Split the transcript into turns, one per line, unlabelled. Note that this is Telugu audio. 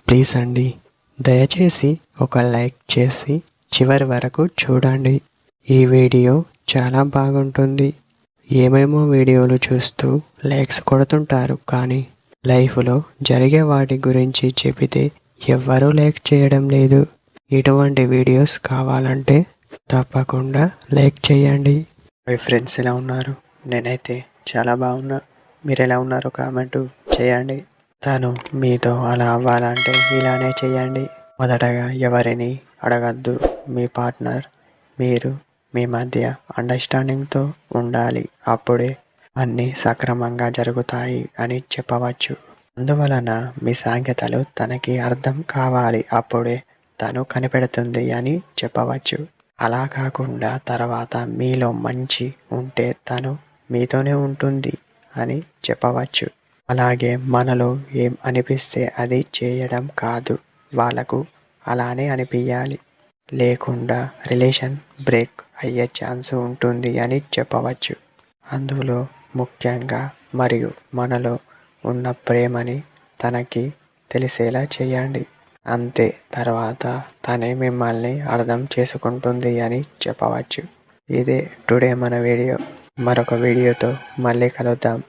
ప్లీజ్ అండి, దయచేసి ఒక లైక్ చేసి చివరి వరకు చూడండి. ఈ వీడియో చాలా బాగుంటుంది. ఏమేమో వీడియోలు చూస్తూ లైక్స్ కొడుతుంటారు, కానీ లైఫ్లో జరిగే వాటి గురించి చెబితే ఎవ్వరూ లైక్ చేయడం లేదు. ఇటువంటి వీడియోస్ కావాలంటే తప్పకుండా లైక్ చేయండి. మై ఫ్రెండ్స్ ఎలా ఉన్నారు? నేనైతే చాలా బాగున్నా. మీరు ఎలా ఉన్నారో కామెంట్ చేయండి. తను మీతో అలా అవ్వాలంటే ఇలానే చేయండి. మొదటగా ఎవరిని అడగద్దు. మీ పార్ట్నర్ మీరు మీ మధ్య అండర్స్టాండింగ్తో ఉండాలి. అప్పుడే అన్నీ సక్రమంగా జరుగుతాయి అని చెప్పవచ్చు. అందువలన మీ సాంకేతాలు తనకి అర్థం కావాలి. అప్పుడే తను కనిపెడుతుంది అని చెప్పవచ్చు. అలా కాకుండా తర్వాత మీలో మంచి ఉంటే తను మీతోనే ఉంటుంది అని చెప్పవచ్చు. అలాగే మనలో ఏం అనిపిస్తే అది చేయడం కాదు, వాళ్ళకు అలానే అనిపించాలి. లేకుండా రిలేషన్ బ్రేక్ అయ్యే ఛాన్స్ ఉంటుంది అని చెప్పవచ్చు. అందులో ముఖ్యంగా మరియు మనలో ఉన్న ప్రేమని తనకి తెలిసేలా చేయండి. అంతే, తర్వాత తనే మిమ్మల్ని అర్థం చేసుకుంటుంది అని చెప్పవచ్చు. ఇదే టుడే మన వీడియో. మరొక వీడియోతో మళ్ళీ కలుద్దాం.